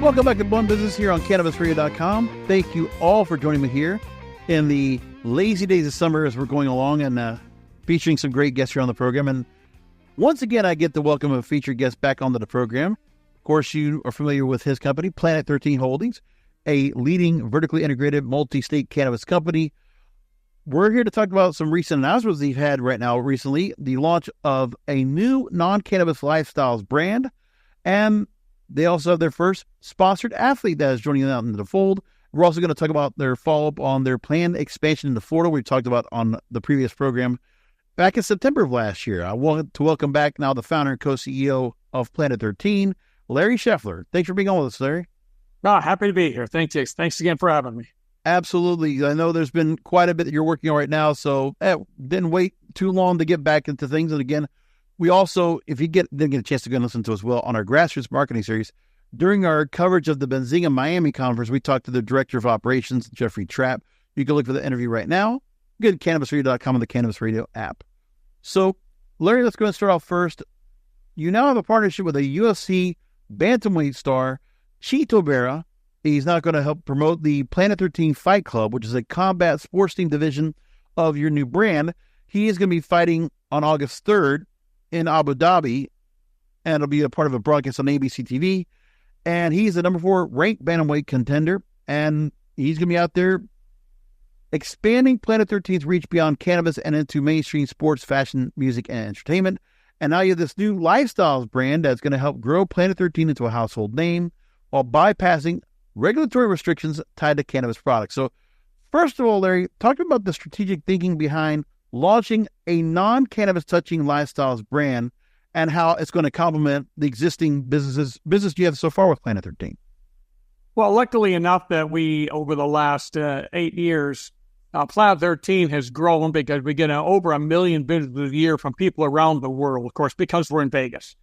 Welcome back to Blunt Business here on CannabisRadio.com. Thank you all for joining me here in the lazy days of summer as we're going along and featuring some great guests here on the program. And once again, I get to welcome a featured guest back onto the program. Of course, you are familiar with his company, Planet 13 Holdings, a leading vertically integrated multi-state cannabis company. We're here to talk about some recent announcements they've had right now recently, the launch of a new non-cannabis lifestyles brand, and they also have their first sponsored athlete that is joining them into the fold. We're also going to talk about their follow-up on their planned expansion into Florida. We talked about on the previous program back in September of last year. I want to welcome back now the founder and co-CEO of Planet 13, Larry Scheffler. Thanks for being on with us, Larry. Oh, happy to be here. Thanks again for having me. Absolutely. I know there's been quite a bit that you're working on right now, so didn't wait too long to get back into things. And again, we also, if you didn't get a chance to go and listen to us well on our grassroots marketing series, during our coverage of the Benzinga Miami conference, we talked to the director of operations, Jeffrey Trapp. You can look for the interview right now. Go to CannabisRadio.com and the Cannabis Radio app. So, Larry, let's go and start off first. You now have a partnership with a UFC bantamweight star, Chito Vera. He's now going to help promote the Planet 13 Fight Club, which is a combat sports team division of your new brand. He is going to be fighting on August 3rd in Abu Dhabi, and it'll be a part of a broadcast on ABC TV. And he's the number 4 ranked bantamweight contender, and he's going to be out there expanding Planet 13's reach beyond cannabis and into mainstream sports, fashion, music, and entertainment. And now you have this new lifestyles brand that's going to help grow Planet 13 into a household name while bypassing regulatory restrictions tied to cannabis products. So first of all, Larry, talk about the strategic thinking behind launching a non-cannabis touching lifestyles brand and how it's going to complement the existing business you have so far with Planet 13. Well, luckily enough that we, over the last 8 years, Planet 13 has grown because we get over 1 million visits a year from people around the world, of course, because we're in Vegas.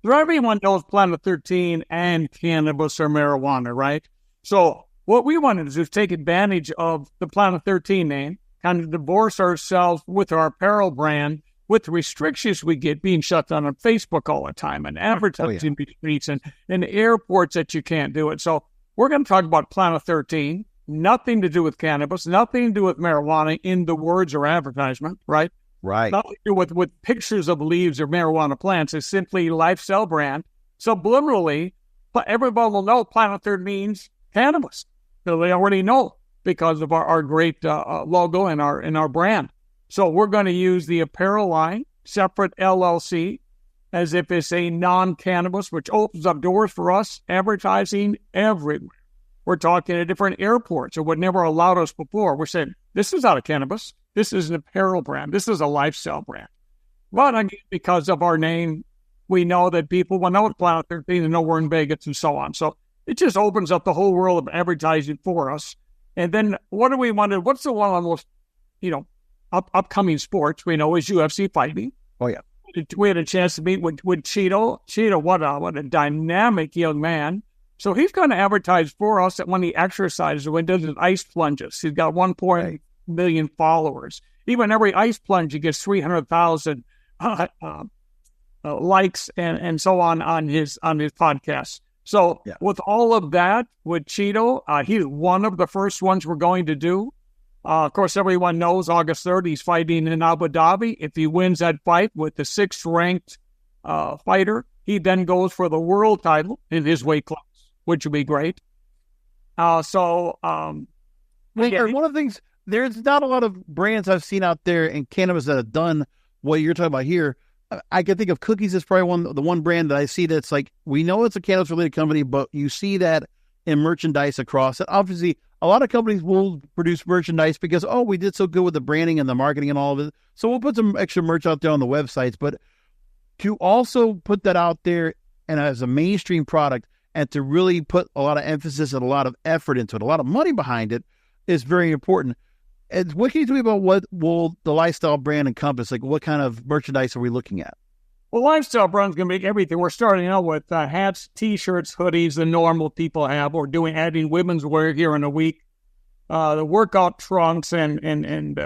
So everyone knows Planet 13 and cannabis or marijuana, right? So what we wanted to do is take advantage of the Planet 13 name, kind of divorce ourselves with our apparel brand, with the restrictions we get being shut down on Facebook all the time and advertising streets and airports that you can't do it. So we're going to talk about Planet 13, nothing to do with cannabis, nothing to do with marijuana in the words or advertisement, right? Right. Nothing to do with pictures of leaves or marijuana plants. It's simply a lifestyle brand. Subliminally, everyone will know Planet 13 means cannabis. So they already know because of our great logo and our brand. So we're going to use the apparel line, separate LLC, as if it's a non-cannabis, which opens up doors for us advertising everywhere. We're talking at different airports that would never allowed us before. We're saying, this is not a cannabis. This is an apparel brand. This is a lifestyle brand. But again, because of our name, we know that people will know it's Planet 13 and know we're in Vegas and so on. So it just opens up the whole world of advertising for us. And then what do we want to, what's the one of the most, upcoming sports we know is UFC fighting. Oh, yeah. We had a chance to meet with Chito. Chito, what a dynamic young man. So he's going to advertise for us that when he exercises, when he does his ice plunges, he's got 1.8 million followers. Even every ice plunge, he gets 300,000 likes and so on his podcast. So with all of that, with Chito, he's one of the first ones we're going to do. Of course, everyone knows August 3rd, he's fighting in Abu Dhabi. If he wins that fight with the 6th-ranked fighter, he then goes for the world title in his weight class, which would be great. One of the things, there's not a lot of brands I've seen out there in cannabis that have done what you're talking about here. I can think of Cookies as probably the one brand that I see that's like, we know it's a cannabis-related company, but you see that in merchandise across it. Obviously, a lot of companies will produce merchandise because, we did so good with the branding and the marketing and all of it. So we'll put some extra merch out there on the websites. But to also put that out there and as a mainstream product and to really put a lot of emphasis and a lot of effort into it, a lot of money behind it is very important. And what can you tell me about what will the lifestyle brand encompass? Like, what kind of merchandise are we looking at? Well, lifestyle brand's going to make everything. We're starting out with hats, T-shirts, hoodies, the normal people have. We're adding women's wear here in a week. The workout trunks and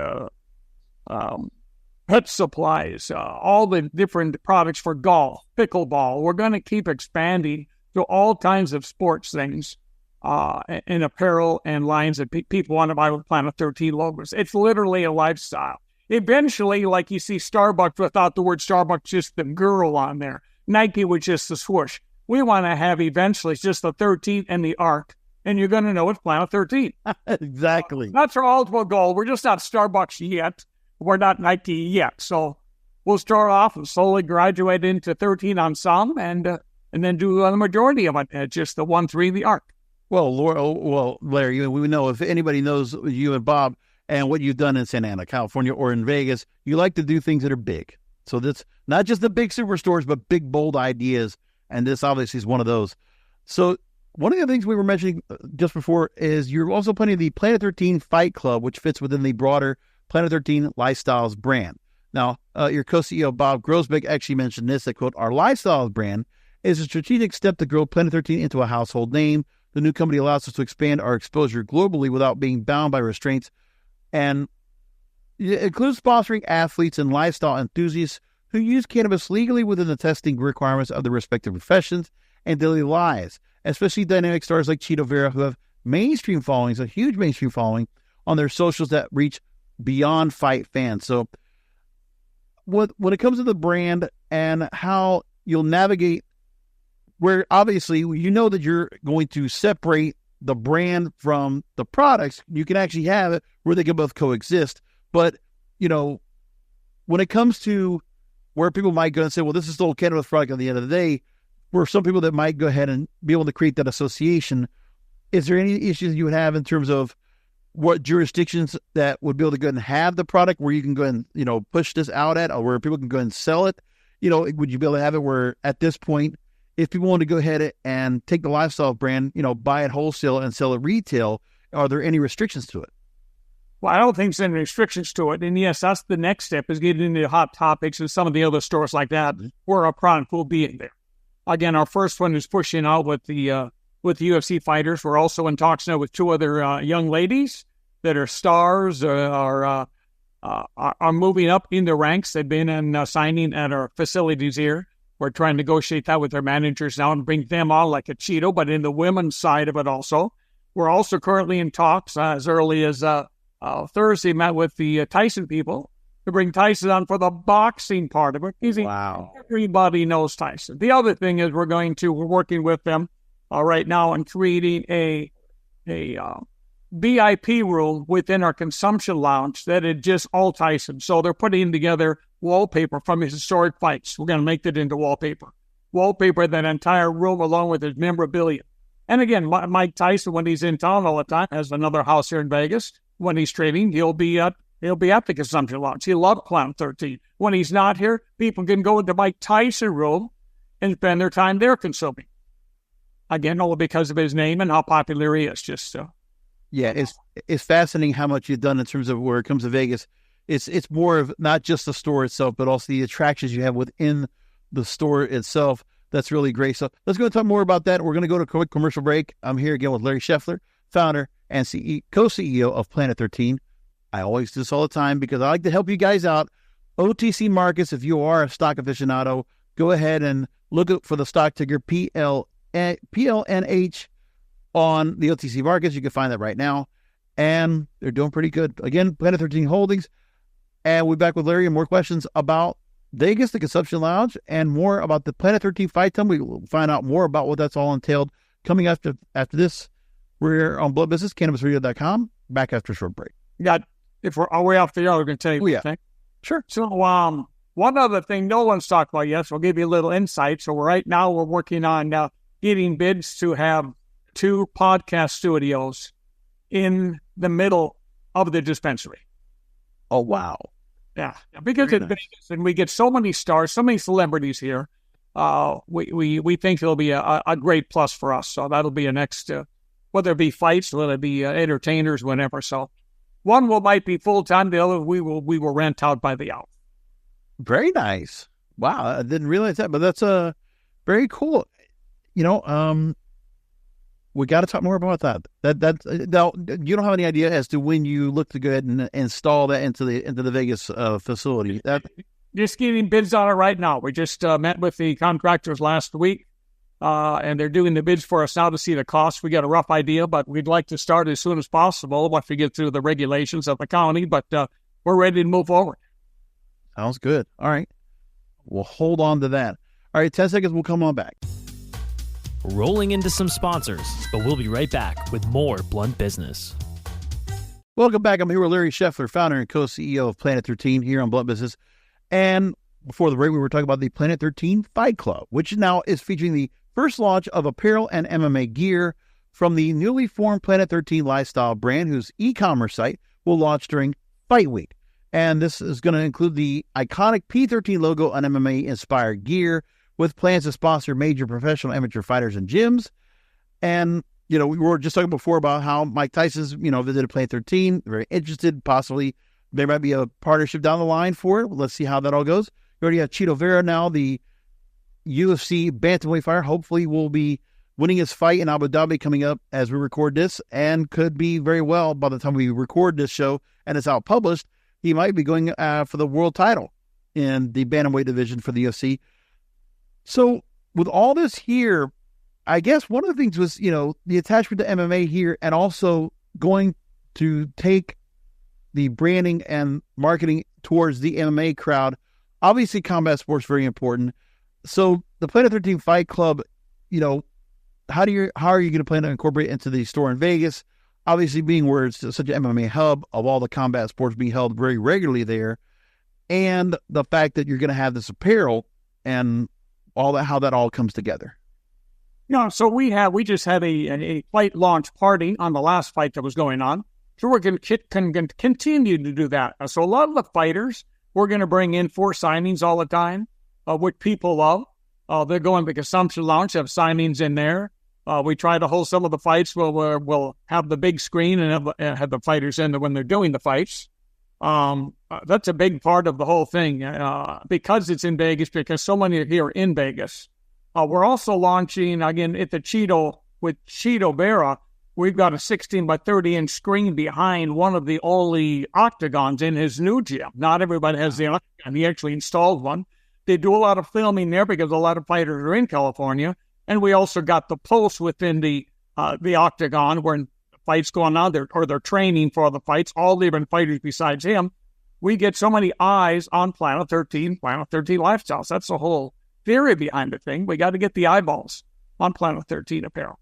pet supplies, all the different products for golf, pickleball. We're going to keep expanding So all kinds of sports things and apparel and lines that people want to buy with Planet 13 logos. It's literally a lifestyle. Eventually, like you see Starbucks without the word Starbucks, just the girl on there. Nike with just the swoosh. We want to have eventually just the 13 and the arc, and you're going to know it's Planet 13. Exactly. That's our ultimate goal. We're just not Starbucks yet. We're not Nike yet. So we'll start off and slowly graduate into 13 on some, and then do the majority of it, just the 1, 3, the arc. Well, Larry, we know if anybody knows you and Bob and what you've done in Santa Ana, California, or in Vegas, you like to do things that are big. So that's not just the big superstores, but big, bold ideas. And this obviously is one of those. So one of the things we were mentioning just before is you're also putting the Planet 13 Fight Club, which fits within the broader Planet 13 Lifestyles brand. Now, your co-CEO, Bob Grosbeck, actually mentioned this, that, quote, our Lifestyles brand is a strategic step to grow Planet 13 into a household name. The new company allows us to expand our exposure globally without being bound by restraints, and it includes sponsoring athletes and lifestyle enthusiasts who use cannabis legally within the testing requirements of their respective professions and daily lives, especially dynamic stars like Chito Vera, who have mainstream followings, a huge mainstream following on their socials that reach beyond fight fans. So when it comes to the brand and how you'll navigate, where obviously you know that you're going to separate the brand from the products, you can actually have it where they can both coexist. But, when it comes to where people might go and say, well, this is still a cannabis product at the end of the day, for some people that might go ahead and be able to create that association, is there any issues you would have in terms of what jurisdictions that would be able to go ahead and have the product where you can go and, push this out at, or where people can go and sell it? Would you be able to have it where at this point, if people want to go ahead and take the lifestyle brand, buy it wholesale and sell it retail, are there any restrictions to it? Well, I don't think there's any restrictions to it. And yes, that's the next step, is getting into Hot Topics and some of the other stores like that where our product will be in there. Again, our first one is pushing out with the UFC fighters. We're also in talks now with 2 other young ladies that are stars, are moving up in the ranks. They've been in signing at our facilities here. We're trying to negotiate that with their managers now and bring them on like a Chito, but in the women's side of it also. We're also currently in talks as early as Thursday, met with the Tyson people to bring Tyson on for the boxing part of it. Wow. Everybody knows Tyson. The other thing is we're working with them right now on creating a VIP room within our consumption lounge that is just all Tyson. So they're putting together wallpaper from his historic fights. We're going to make that into wallpaper that entire room along with his memorabilia. And again, Mike Tyson, when he's in town all the time, has another house here in Vegas. When he's training, he'll be at the consumption lounge. He loves Planet 13. When he's not here, people can go into Mike Tyson room and spend their time there consuming. Again, all because of his name and how popular he is. Yeah, it's fascinating how much you've done in terms of where it comes to Vegas. It's more of not just the store itself, but also the attractions you have within the store itself. That's really great. So let's go talk more about that. We're going to go to a quick commercial break. I'm here again with Larry Scheffler, founder and co-CEO of Planet 13. I always do this all the time because I like to help you guys out. OTC markets, if you are a stock aficionado, go ahead and look for the stock ticker PLNH on the OTC markets. You can find that right now. And they're doing pretty good. Again, Planet 13 Holdings. And we'll be back with Larry and more questions about Vegas, the Consumption Lounge, and more about the Planet 13 Fight Time. We will find out more about what that's all entailed coming after this. We're on Blood Business, CannabisRadio.com. Back after a short break. If we're way off the air, we're going to tell you. Oh, yeah. Sure. So one other thing no one's talked about yet, so I'll give you a little insight. So right now we're working on getting bids to have 2 podcast studios in the middle of the dispensary. Oh, wow. Yeah, because it's Vegas and we get so many stars, so many celebrities here. We think it'll be a great plus for us. So that'll be a next, whether it be fights, whether it be entertainers, whatever. So one might be full-time, the other we will rent out by the hour. Very nice. Wow, I didn't realize that, but that's very cool. We got to talk more about that. Now, you don't have any idea as to when you look to go ahead and install that into the Vegas facility. Just getting bids on it right now. We just met with the contractors last week, and they're doing the bids for us now to see the cost. We got a rough idea, but we'd like to start as soon as possible once we get through the regulations of the county, but we're ready to move forward. Sounds good. All right. We'll hold on to that. All right, 10 seconds. We'll come on back. Rolling into some sponsors, but we'll be right back with more Blunt Business. Welcome back. I'm here with Larry Scheffler, founder and co-CEO of Planet 13 here on Blunt Business. And before the break, we were talking about the Planet 13 Fight Club, which now is featuring the first launch of apparel and MMA gear from the newly formed Planet 13 lifestyle brand, whose e-commerce site will launch during Fight Week. And this is going to include the iconic P13 logo and MMA-inspired gear, with plans to sponsor major professional amateur fighters and gyms. And, we were just talking before about how Mike Tyson's, visited Planet 13. Very interested, possibly there might be a partnership down the line for it. Let's see how that all goes. We already have Chito Vera now, the UFC bantamweight fighter. Hopefully will be winning his fight in Abu Dhabi coming up as we record this, and could be very well by the time we record this show and it's out published. He might be going for the world title in the bantamweight division for the UFC. So with all this here, I guess one of the things was, the attachment to MMA here, and also going to take the branding and marketing towards the MMA crowd. Obviously, combat sports very important. So the Planet 13 Fight Club, how are you going to plan to incorporate into the store in Vegas? Obviously, being where it's such an MMA hub of all the combat sports being held very regularly there, and the fact that you're going to have this apparel and all that, how that all comes together. So we just had a fight launch party on the last fight that was going on. So we're going to continue to do that. So a lot of the fighters, we're going to bring in for signings all the time, which people love. They're going to the consumption lounge, have signings in there. We try to hold some of the fights where we'll have the big screen and have the fighters in there when they're doing the fights. That's a big part of the whole thing because it's in Vegas, because so many are here in Vegas. We're also launching, again, at the with Chito Vera. We've got a 16 by 30 inch screen behind one of the only octagons in his new gym. Not everybody has the octagon. He actually installed one. They do a lot of filming there because a lot of fighters are in California. And we also got the post within the octagon where fights going on there, or they're training for the fights, all different fighters besides him. We get so many eyes on Planet 13 Lifestyles. That's the whole theory behind the thing. We got to get the eyeballs on Planet 13 apparel.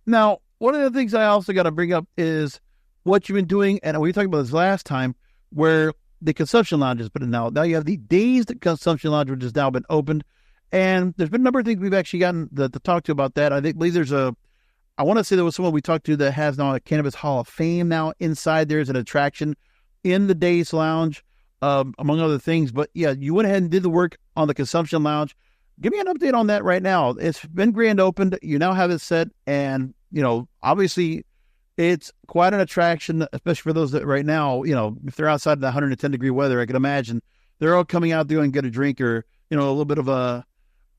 Now, one of the things I also got to bring up is what you've been doing, and we talked about this last time, where the consumption lounge has been out. Now you have the Dazed Consumption Lounge, which has now been opened. And there's been a number of things we've actually gotten to talk to about that. I believe I want to say there was someone we talked to that has now a Cannabis Hall of Fame now inside. There's an attraction in the Dazed Lounge, among other things. But yeah, you went ahead and did the work on the Consumption Lounge. Give me an update on that right now. It's been grand opened. You now have it set. And, obviously it's quite an attraction, especially for those that right now, if they're outside of the 110 degree weather, I can imagine they're all coming out there and get a drink or, a little bit of a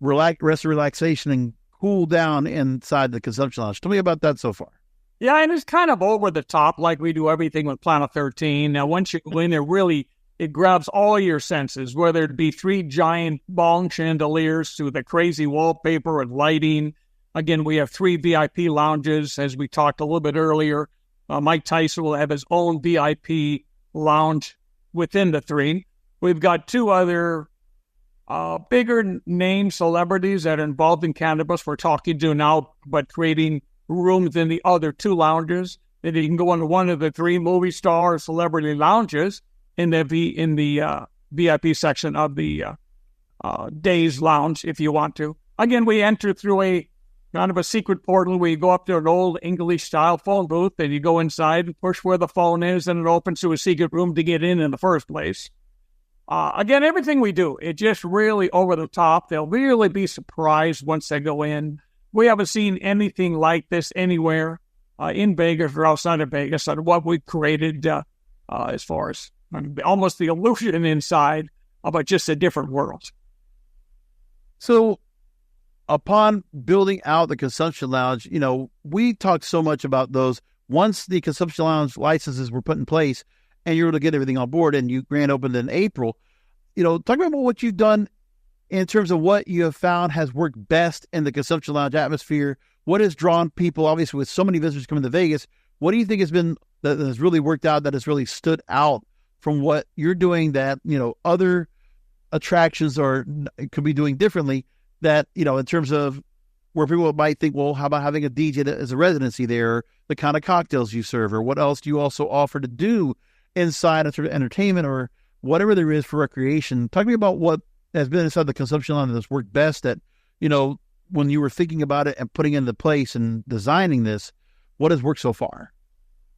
rest and relaxation and cool down inside the Consumption Lounge. Tell me about that so far. Yeah, and it's kind of over the top like we do everything with Planet 13. Now, once you go in there, really, it grabs all your senses, whether it be 3 giant bong chandeliers to the crazy wallpaper and lighting. Again, we have 3 VIP lounges, as we talked a little bit earlier. Mike Tyson will have his own VIP lounge within the 3. We've got 2 other bigger name celebrities that are involved in cannabis we're talking to now, but creating rooms in the other 2 lounges. Then you can go into one of the 3 movie star celebrity lounges in the VIP section of the Dazed Lounge if you want to. Again, we enter through a kind of a secret portal where you go up to an old English-style phone booth, and you go inside and push where the phone is, and it opens to a secret room to get in the first place. Again, everything we do, it's just really over the top. They'll really be surprised once they go in. We haven't seen anything like this anywhere in Vegas or outside of Vegas on what we've created as far as almost the illusion inside of just a different world. So upon building out the Consumption Lounge, we talked so much about those. Once the Consumption Lounge licenses were put in place and you were able to get everything on board and you grand opened in April, talk about what you've done in terms of what you have found has worked best in the consumption lounge atmosphere. What has drawn people, obviously, with so many visitors coming to Vegas? What do you think has been that has really worked out, that has really stood out from what you're doing that, other attractions could be doing differently, that, in terms of where people might think, well, how about having a DJ as a residency there, the kind of cocktails you serve, or what else do you also offer to do inside of sort of entertainment or whatever there is for recreation? Talk to me about what has been inside the consumption line that's worked best, that, when you were thinking about it and putting it into place and designing this, what has worked so far?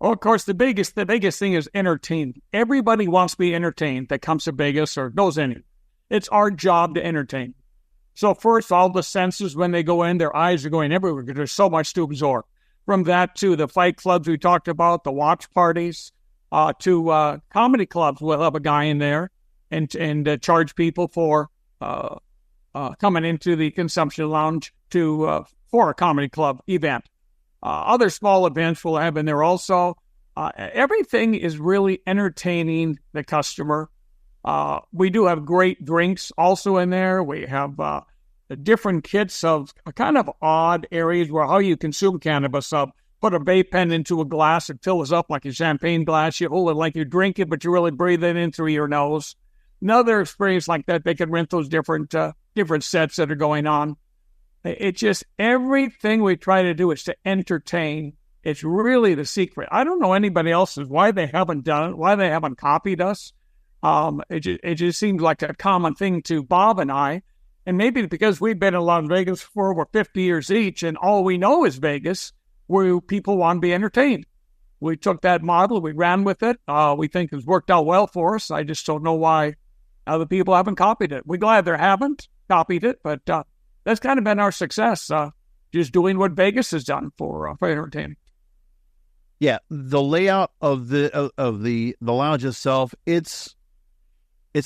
Well, of course, the biggest thing is entertainment. Everybody wants to be entertained that comes to Vegas or goes in. It's our job to entertain. So first, all the senses, when they go in, their eyes are going everywhere because there's so much to absorb. From that to the fight clubs we talked about, the watch parties, to comedy clubs. We'll have a guy in there and charge people for coming into the consumption lounge for a comedy club event. Other small events we'll have in there also. Everything is really entertaining the customer. We do have great drinks also in there. We have different kits of kind of odd areas where how you consume cannabis. Put a vape pen into a glass, it fills up like a champagne glass. You hold it like you drink it, but you really breathe it in through your nose. Another experience like that, they can rent those different sets that are going on. It's just everything we try to do is to entertain. It's really the secret. I don't know anybody else's why they haven't done it, why they haven't copied us. It just seems like a common thing to Bob and I, and maybe because we've been in Las Vegas for over 50 years each, and all we know is Vegas, where people want to be entertained. We took that model, we ran with it. We think it's worked out well for us. I just don't know why other people haven't copied it. We're glad they haven't copied it, but that's kind of been our success, just doing what Vegas has done for entertainment. Yeah, the layout of the lounge itself, it's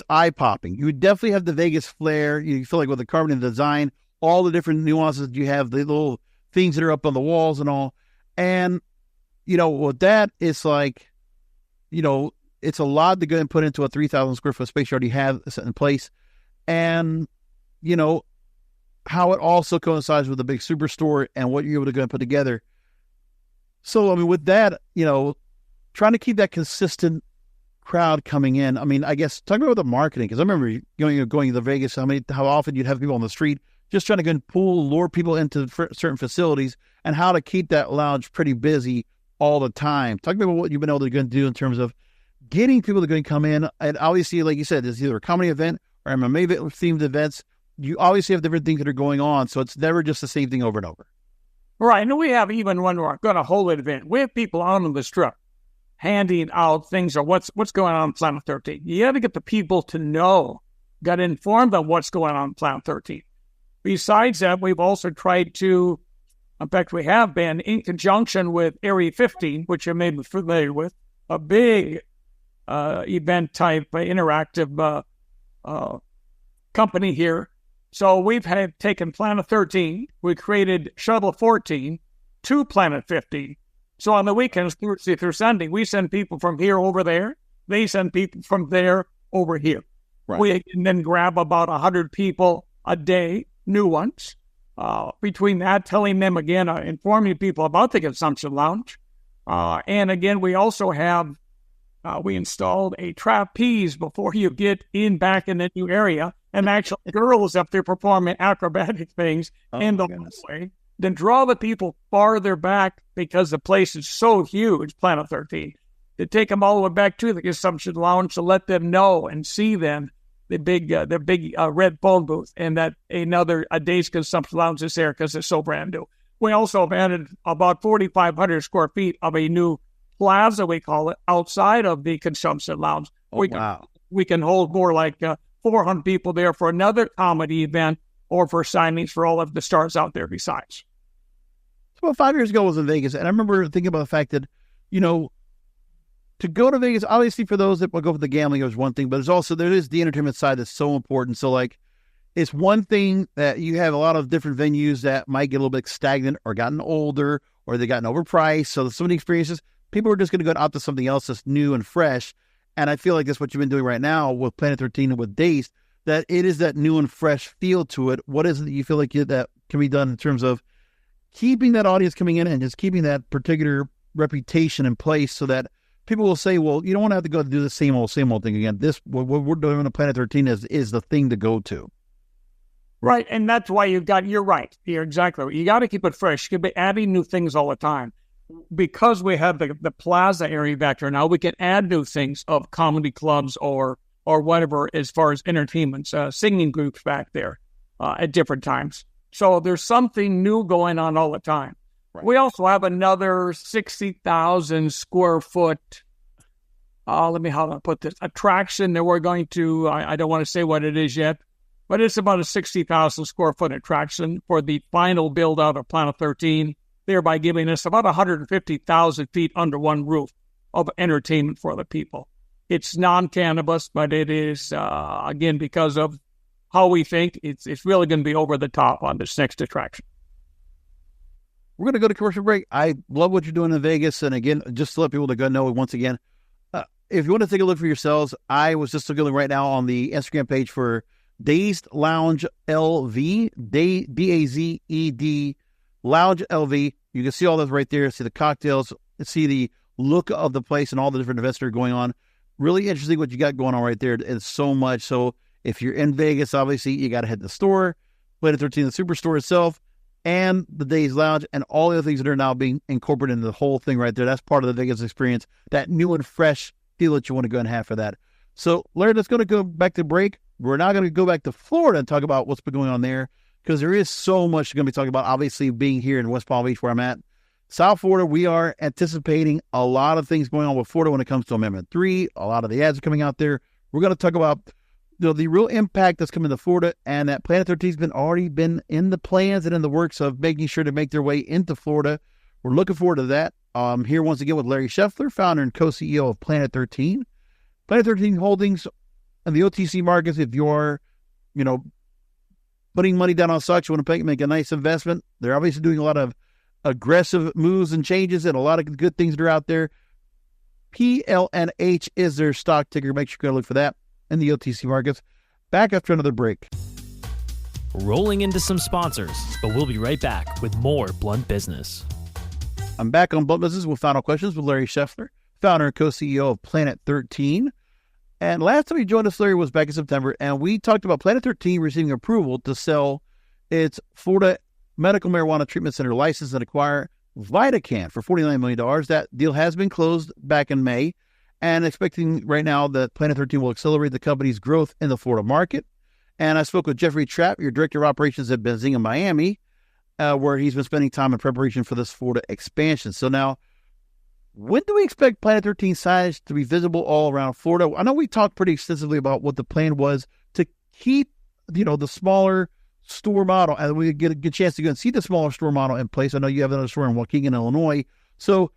eye-popping. You definitely have the Vegas flair. You feel like with the carbon design, all the different nuances you have, the little things that are up on the walls and all. And, with that, it's like, it's a lot to go and put into a 3,000 square foot space you already have set in place. And, how it also coincides with the big superstore and what you're able to go and put together. So, with that, trying to keep that consistent crowd coming in. I guess talk about the marketing, because I remember going to Vegas, how often you'd have people on the street just trying to go and lure people into certain facilities, and how to keep that lounge pretty busy all the time. Talk about what you've been able to go and do in terms of getting people to go and come in. And obviously, like you said, it's either a comedy event or MMA themed events. You obviously have different things that are going on, so it's never just the same thing over and over. Right, and we have, even when we're going to hold an event, we have people out on the strip handing out things of what's going on Planet 13. You have to get the people to know, got to inform them what's going on Planet 13. Besides that, we've also tried to, in fact, we have been in conjunction with Area 15, which you may be familiar with, a big event type interactive company here. So we've taken Planet 13, we created Shuttle 14 to Planet 15. So on the weekends, Thursday through Sunday, we send people from here over there. They send people from there over here. Right. We can then grab about 100 people a day, new ones. Between that, telling them again, informing people about the consumption lounge. And again, we also have, we installed a trapeze before you get back in the new area. And actually, girls up there performing acrobatic things in the hallway, then draw the people farther back because the place is so huge, Planet 13, to take them all the way back to the consumption lounge to let them know and see them, the big red phone booth, and that a day's consumption lounge is there because it's so brand new. We also have added about 4,500 square feet of a new plaza, we call it, outside of the consumption lounge. We can hold more like 400 people there for another comedy event or for signings for all of the stars out there besides. So about 5 years ago I was in Vegas, and I remember thinking about the fact that, to go to Vegas, obviously for those that will go for the gambling is one thing, but there is the entertainment side that's so important. So it's one thing that you have a lot of different venues that might get a little bit stagnant or gotten older or they gotten overpriced. So some of the experiences, people are just going to go out to something else that's new and fresh. And I feel like that's what you've been doing right now with Planet 13 and with Days. that it is that new and fresh feel to it. What is it that you feel like that can be done in terms of keeping that audience coming in and just keeping that particular reputation in place so that people will say, well, you don't want to have to go do the same old thing again. This, what we're doing on Planet 13 is the thing to go to. Right. And that's why you're right. You're exactly right. You got to keep it fresh. You can be adding new things all the time. Because we have the plaza area back there now, we can add new things of comedy clubs or whatever as far as entertainments, singing groups back there at different times. So there's something new going on all the time. Right. We also have another 60,000 square foot, how do I put this, attraction that we're going to, I don't want to say what it is yet, but it's about a 60,000 square foot attraction for the final build out of Planet 13, thereby giving us about 150,000 feet under one roof of entertainment for the people. It's non-cannabis, but it is, again, because of how we think, it's really going to be over the top on this next attraction. We're going to go to commercial break. I love what you're doing in Vegas. And again, just to let people to go know once again, if you want to take a look for yourselves, I was just looking right now on the Instagram page for Dazed Lounge LV, D-A-Z-E-D Lounge LV. You can see all those right there. See the cocktails, see the look of the place and all the different events that are going on. Really interesting what you got going on right there. It's so much. So if you're in Vegas, obviously you got to head to the store, Planet 13, the superstore itself, and the Dazed Lounge, and all the other things that are now being incorporated into the whole thing right there. That's part of the Vegas experience, that new and fresh feel that you want to go and have for that. So, Larry, let's going to go back to break. We're now going to go back to Florida and talk about what's been going on there, because there is so much going to be talking about, obviously, being here in West Palm Beach where I'm at. South Florida, we are anticipating a lot of things going on with Florida when it comes to Amendment 3. A lot of the ads are coming out there. We're going to talk about the real impact that's coming to Florida, and that Planet 13 has already been in the plans and in the works of making sure to make their way into Florida. We're looking forward to that. Here once again with Larry Scheffler, founder and co-CEO of Planet 13. Planet 13 Holdings and the OTC markets, if you're, putting money down on stocks, you want to make a nice investment. They're obviously doing a lot of aggressive moves and changes and a lot of good things that are out there. PLNH is their stock ticker. Make sure you go look for that in the OTC markets. Back after another break. Rolling into some sponsors, but we'll be right back with more Blunt Business. I'm back on Blunt Business with final questions with Larry Scheffler, founder and co-CEO of Planet 13. And last time he joined us, Larry, was back in September, and we talked about Planet 13 receiving approval to sell its Florida Medical Marijuana Treatment Center license and acquire VitaCann for $49 million. That deal has been closed back in May, and expecting right now that Planet 13 will accelerate the company's growth in the Florida market. And I spoke with Jeffrey Trapp, your Director of Operations at Benzinga, Miami, where he's been spending time in preparation for this Florida expansion. So now, when do we expect Planet 13 signage to be visible all around Florida? I know we talked pretty extensively about what the plan was to keep, the smaller store model, and we get a good chance to go and see the smaller store model in place. I know you have another store in Waukegan, Illinois. So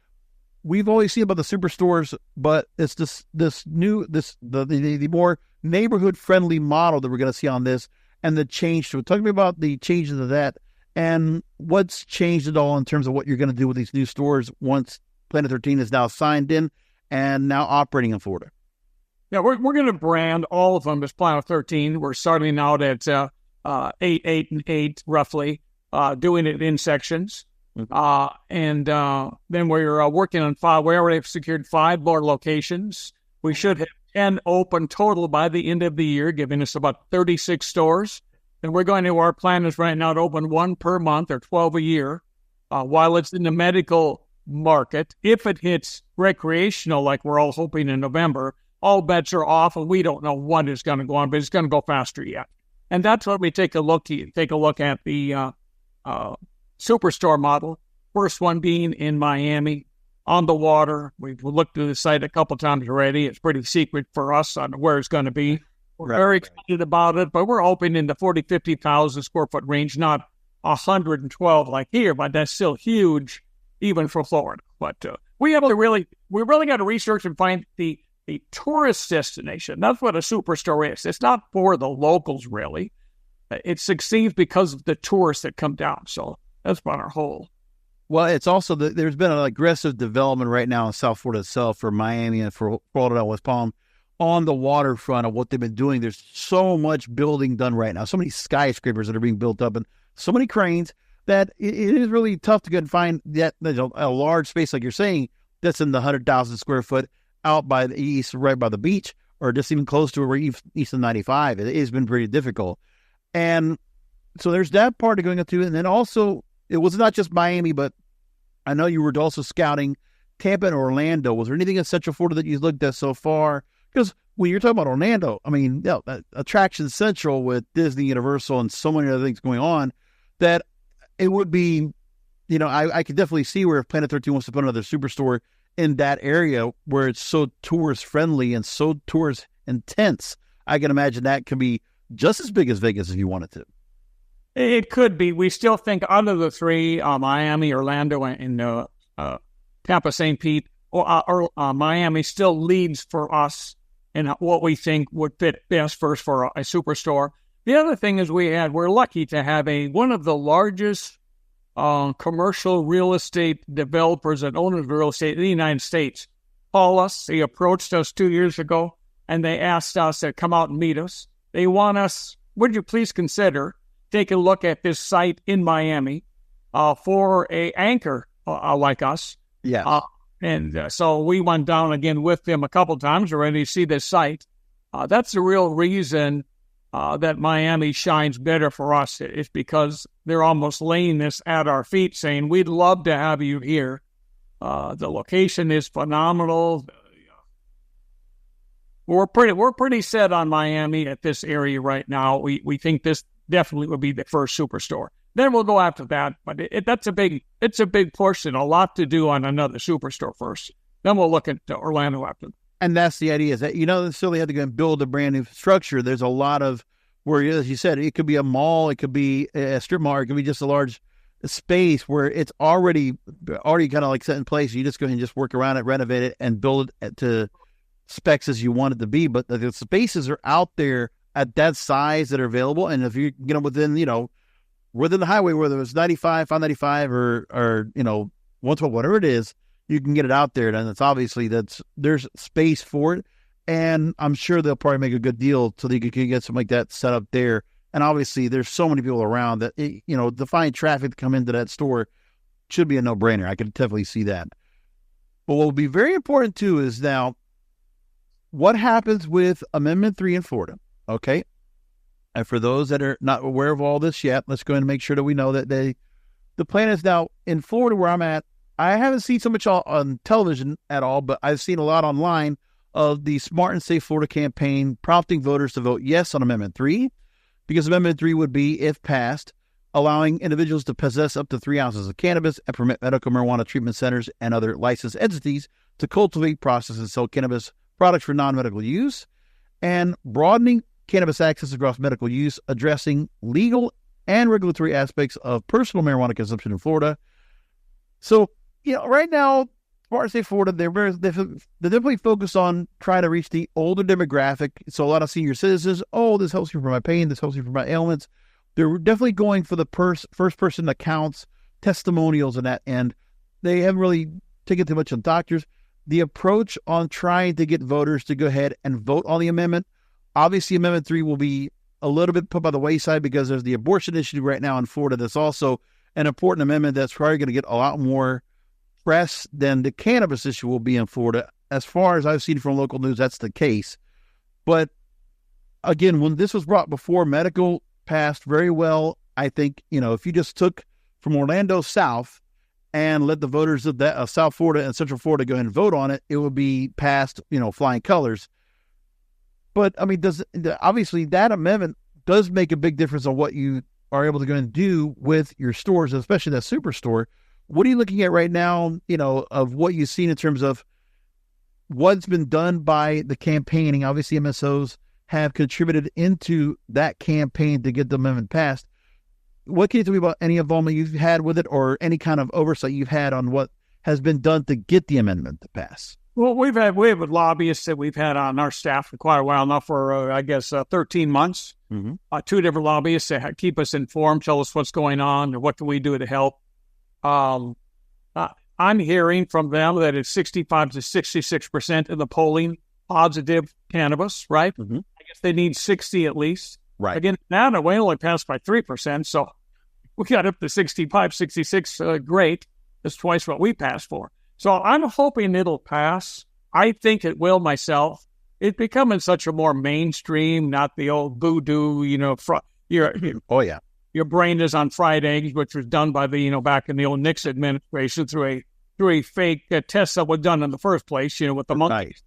we've always seen about the superstores, but it's the more neighborhood friendly model that we're going to see on this, and the change to it. Talk to me about the changes of that and what's changed at all in terms of what you're going to do with these new stores once Planet 13 is now signed in and now operating in Florida. Yeah, we're going to brand all of them as Planet 13. We're starting out at 8, 8, and 8 roughly, doing it in sections. And then we're working on 5. We already have secured 5 more locations. We should have 10 open total by the end of the year, giving us about 36 stores. And our plan is right now to open 1 per month or 12 a year. While it's in the medical market, if it hits recreational, like we're all hoping in November, all bets are off, and we don't know what is going to go on, but it's going to go faster yet. And that's what we take a look at the superstore model. First one being in Miami, on the water. We've looked through the site a couple times already. It's pretty secret for us on where it's going to be. We're very excited about it, but we're hoping in the 40,000, 50,000 square foot range, not 112 like here, but that's still huge even for Florida. But we really got to research and find the tourist destination. That's what a superstore is. It's not for the locals, really. It succeeds because of the tourists that come down. So that's about our whole. Well, it's also there's been an aggressive development right now in South Florida itself for Miami and for Florida and West Palm on the waterfront of what they've been doing. There's so much building done right now, so many skyscrapers that are being built up, and so many cranes that it is really tough to go and find that a large space, like you're saying, that's in the 100,000 square foot out by the east, right by the beach, or just even close to where east of 95. It has been pretty difficult. And so there's that part of going into it. And then also, it was not just Miami, but I know you were also scouting Tampa and Orlando. Was there anything in Central Florida that you looked at so far? Because when you're talking about Orlando, I mean, Attraction Central with Disney, Universal, and so many other things going on, that it would be, I could definitely see where if Planet 13 wants to put another superstore in that area where it's so tourist friendly and so tourist intense, I can imagine that can be just as big as Vegas if you wanted to. It could be. We still think out of the three, Miami, Orlando, and Tampa, St. Pete, or Miami still leads for us in what we think would fit best first for a superstore. The other thing is we're lucky to have one of the largest commercial real estate developers and owners of real estate in the United States call us. They approached us 2 years ago, and they asked us to come out and meet us. They want us, would you please consider taking a look at this site in Miami for a anchor like us? Yeah. So we went down again with them a couple times already to see this site. That's the real reason that Miami shines better for us. It's because they're almost laying this at our feet, saying, we'd love to have you here. The location is phenomenal. We're pretty set on Miami at this area right now. We think this definitely would be the first superstore. Then we'll go after that, but it's a big portion, a lot to do on another superstore first. Then we'll look at Orlando after. And that's the idea, is that you don't necessarily have to go and build a brand new structure. There's a lot of where, as you said, it could be a mall, it could be a strip mall, it could be just a large space where it's already kind of like set in place. You just go ahead and just work around it, renovate it, and build it to specs as you want it to be. But the spaces are out there at that size that are available. And if you get them within the highway, whether it's 95, 595, or 112, whatever it is, you can get it out there. And it's obviously there's space for it. And I'm sure they'll probably make a good deal so that you can get something like that set up there. And obviously there's so many people around that, to find traffic to come into that store should be a no-brainer. I can definitely see that. But what will be very important too is now what happens with Amendment 3 in Florida, okay? And for those that are not aware of all this yet, let's go ahead and make sure that we know that the plan is now in Florida where I'm at. I haven't seen so much on television at all, but I've seen a lot online of the Smart and Safe Florida campaign prompting voters to vote yes on Amendment 3, because Amendment 3 would be, if passed, allowing individuals to possess up to 3 ounces of cannabis and permit medical marijuana treatment centers and other licensed entities to cultivate, process, and sell cannabis products for non-medical use, and broadening cannabis access across medical use, addressing legal and regulatory aspects of personal marijuana consumption in Florida. So, right now, Smart and Safe Florida, they're definitely focused on trying to reach the older demographic. So a lot of senior citizens, this helps me for my pain, this helps me for my ailments. They're definitely going for the first-person accounts, testimonials, and that end. They haven't really taken too much on doctors. The approach on trying to get voters to go ahead and vote on the amendment, obviously Amendment 3 will be a little bit put by the wayside because there's the abortion issue right now in Florida. That's also an important amendment that's probably going to get a lot more press than the cannabis issue will be in Florida. As far as I've seen from local news, that's the case. But again, when this was brought before, medical passed very well. I think, if you just took from Orlando south and let the voters of that South Florida and Central Florida go ahead and vote on it, it would be passed, flying colors. But I mean, obviously that amendment does make a big difference on what you are able to go and do with your stores, especially that superstore. What are you looking at right now, of what you've seen in terms of what's been done by the campaigning? Obviously, MSOs have contributed into that campaign to get the amendment passed. What can you tell me about any involvement you've had with it or any kind of oversight you've had on what has been done to get the amendment to pass? Well, we have lobbyists that we've had on our staff for quite a while now, for 13 months. Mm-hmm. 2 different lobbyists that keep us informed, tell us what's going on, and what can we do to help. I'm hearing from them that it's 65 to 66% of the polling positive cannabis, right? Mm-hmm. I guess they need 60 at least. Right. Again, Nevada, we only passed by 3%, so we got up to 65, 66. Great. That's twice what we passed for. So I'm hoping it'll pass. I think it will myself. It's becoming such a more mainstream, not the old voodoo, your brain is on fried eggs, which was done by the, back in the old Nixon administration through a fake test that was done in the first place, with the monkeys.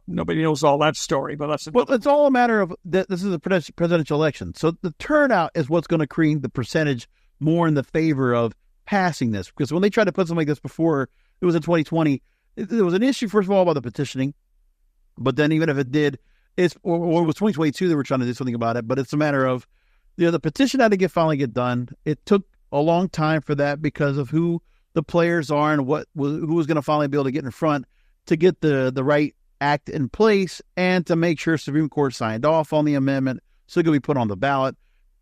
Nobody knows all that story, but it's all a matter of this is a presidential election. So the turnout is what's going to create the percentage more in the favor of passing this. Because when they tried to put something like this before, it was in 2020, there was an issue, first of all, about the petitioning. But then even if it did, or it was 2022, they were trying to do something about it. But it's a matter of, the petition had to finally get done. It took a long time for that because of who the players are and who was going to finally be able to get in front to get the right act in place and to make sure Supreme Court signed off on the amendment so it could be put on the ballot.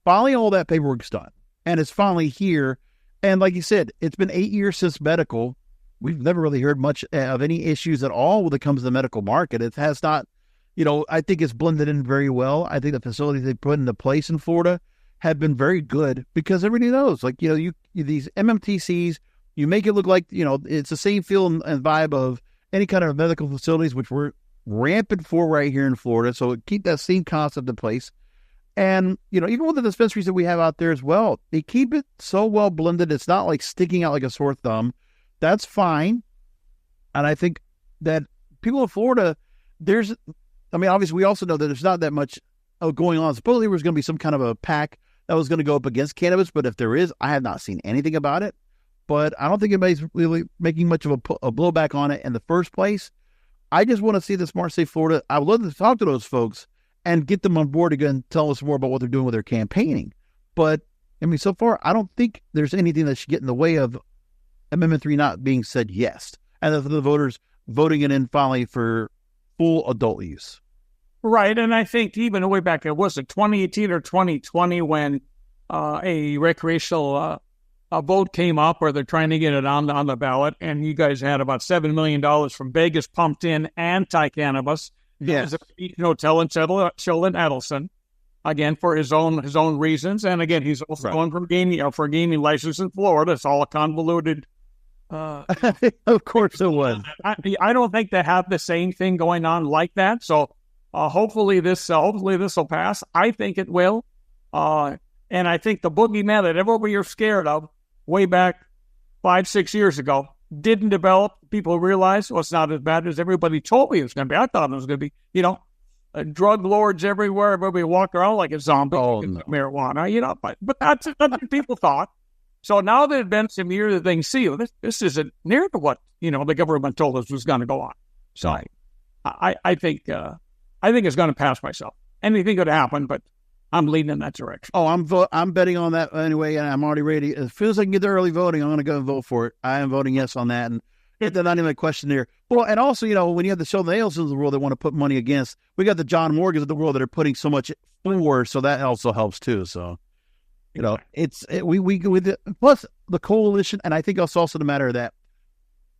Finally, all that paperwork's done. And it's finally here. And like you said, it's been 8 years since medical. We've never really heard much of any issues at all when it comes to the medical market. It has not, I think it's blended in very well. I think the facilities they put into place in Florida have been very good because everybody knows, these MMTCs, you make it look like, it's the same feel and vibe of any kind of medical facilities, which we're rampant for right here in Florida. So keep that same concept in place. And, even with the dispensaries that we have out there as well, they keep it so well blended. It's not like sticking out like a sore thumb. That's fine. And I think that people in Florida, obviously we also know that there's not that much going on. Supposedly there was going to be some kind of a pack that was going to go up against cannabis. But if there is, I have not seen anything about it. But I don't think anybody's really making much of a blowback on it in the first place. I just want to see the Smart Safe Florida. I would love to talk to those folks and get them on board again and tell us more about what they're doing with their campaigning. But, so far, I don't think there's anything that should get in the way of Amendment 3 not being said yes. And the voters voting it in finally for full adult use. Right. And I think even way back, it was 2018 or 2020 when a recreational a vote came up where they're trying to get it on the ballot, and you guys had about $7 million from Vegas pumped in anti-cannabis. Yes. Hotel in Sheldon Adelson, again, for his own reasons. And again, he's also going for gaming license in Florida. It's all a convoluted. Of course it was. I don't think they have the same thing going on like that. So hopefully this will pass. I think it will. And I think the boogeyman that everybody was scared of way back 5-6 years ago didn't develop. People realized, it's not as bad as everybody told me it was going to be. I thought it was going to be, drug lords everywhere. Everybody walk around like a zombie. Marijuana, but that's what people thought. So now that it's been some years, they can see this isn't near to what, the government told us was going to go on. So I think it's going to pass myself. Anything could happen, but I'm leaning in that direction. Oh, I'm betting on that anyway, and I'm already ready. As soon as I can get the early voting, I'm going to go and vote for it. I am voting yes on that, and that's not even a question there. Well, and also, when you have the Sheldon Adelson of the world that want to put money against, we got the John Morgans of the world that are putting so much for, so that also helps too. So, plus the coalition, and I think it's also the matter that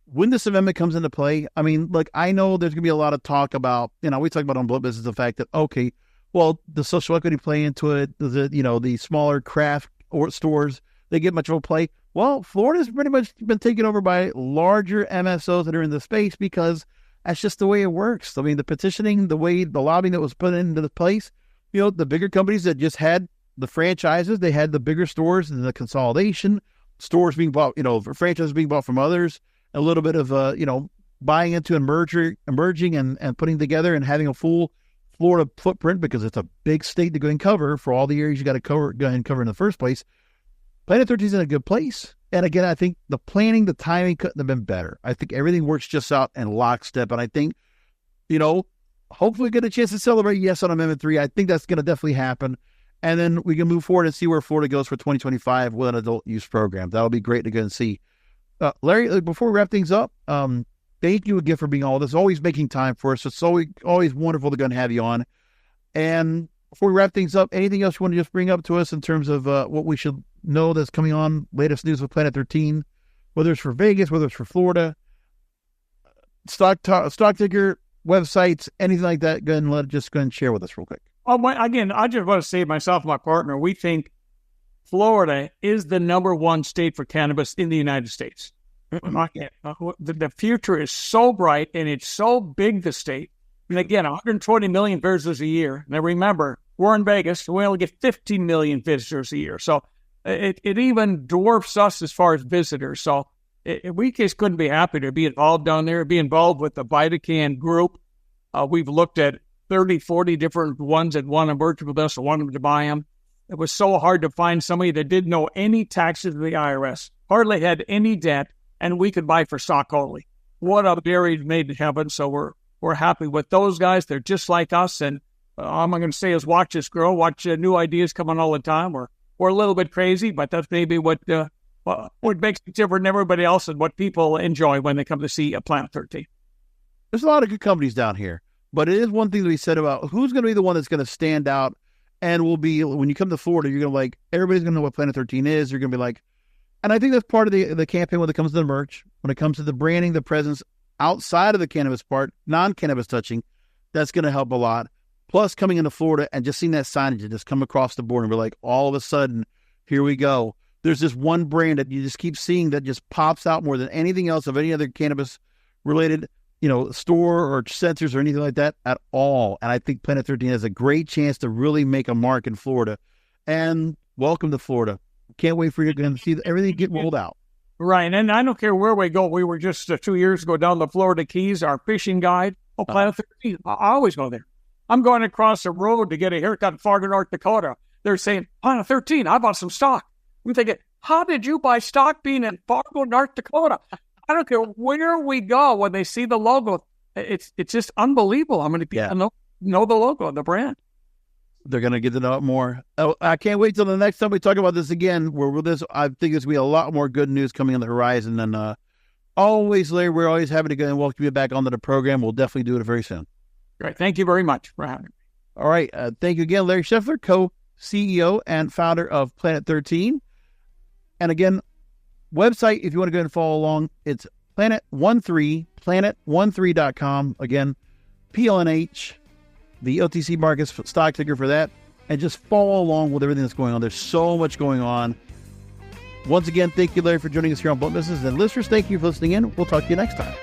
when this amendment comes into play, I know there's going to be a lot of talk about, we talk about on Blunt Business, the fact that, okay, well, the social equity play into it, the smaller craft stores, they get much of a play. Well, Florida's pretty much been taken over by larger MSOs that are in the space because that's just the way it works. The petitioning, the lobbying that was put into the place, the bigger companies that just had the franchises, they had the bigger stores and the consolidation, stores being bought, franchises being bought from others, a little bit of, buying into and emerging and putting together and having a full Florida footprint because it's a big state to go and cover for all the areas you got to go ahead and cover in the first place. Planet 13 is in a good place. And again, I think the planning, the timing couldn't have been better. I think everything works just out in lockstep. And I think, hopefully get a chance to celebrate yes on Amendment 3. I think that's going to definitely happen. And then we can move forward and see where Florida goes for 2025 with an adult use program. That'll be great to go and see. Larry, before we wrap things up, thank you again for being all this, always making time for us. It's always wonderful to go and have you on. And before we wrap things up, anything else you want to just bring up to us in terms of what we should know that's coming on, latest news with Planet 13, whether it's for Vegas, whether it's for Florida? Stock ticker, websites, anything like that, go ahead and share with us real quick. Again, I just want to say myself and my partner, we think Florida is the number one state for cannabis in the United States. The future is so bright, and it's so big, the state. And again, 120 million visitors a year. Now remember, we're in Vegas, and we only get 15 million visitors a year. So it even dwarfs us as far as visitors. So we just couldn't be happy to be involved down there, be involved with the VitaCann group. We've looked at 30, 40 different ones that want to merge with us and wanted to buy them. It was so hard to find somebody that didn't know any taxes to the IRS, hardly had any debt, and we could buy for stock only. What a berry made in heaven. So we're happy with those guys. They're just like us. And all I'm going to say is watch us grow, watch new ideas coming all the time. We're a little bit crazy, but that's maybe what makes it different than everybody else and what people enjoy when they come to see Planet 13. There's a lot of good companies down here. But it is one thing that we said about who's going to be the one that's going to stand out and will be, when you come to Florida, you're going to everybody's going to know what Planet 13 is. You're going to be like, and I think that's part of the campaign when it comes to the merch, when it comes to the branding, the presence outside of the cannabis part, non-cannabis touching, that's going to help a lot. Plus coming into Florida and just seeing that signage and just come across the board and we're like, all of a sudden, here we go. There's this one brand that you just keep seeing that just pops out more than anything else of any other cannabis related store or sensors or anything like that at all. And I think Planet 13 has a great chance to really make a mark in Florida. And welcome to Florida. Can't wait for you to see everything get rolled out. Right. And I don't care where we go. We were just 2 years ago down the Florida Keys, our fishing guide. Planet 13. I always go there. I'm going across the road to get a haircut in Fargo, North Dakota. They're saying, Planet 13, I bought some stock. We think, how did you buy stock being in Fargo, North Dakota? I don't care where we go when they see the logo. It's just unbelievable how many people know the logo, the brand. They're going to get to know it more. I can't wait till the next time we talk about this again. I think there's going to be a lot more good news coming on the horizon. And always, Larry, we're always happy to go and welcome you back onto the program. We'll definitely do it very soon. Great. Thank you very much for having me. All right. Thank you again, Larry Scheffler, co-CEO and founder of Planet 13. And again, website, if you want to go and follow along, it's planet13.com. Again, PLNH, the OTC markets stock ticker for that, and just follow along with everything that's going on. There's so much going on. Once again, thank you, Larry, for joining us here on Blunt Business. And listeners, thank you for listening in. We'll talk to you next time.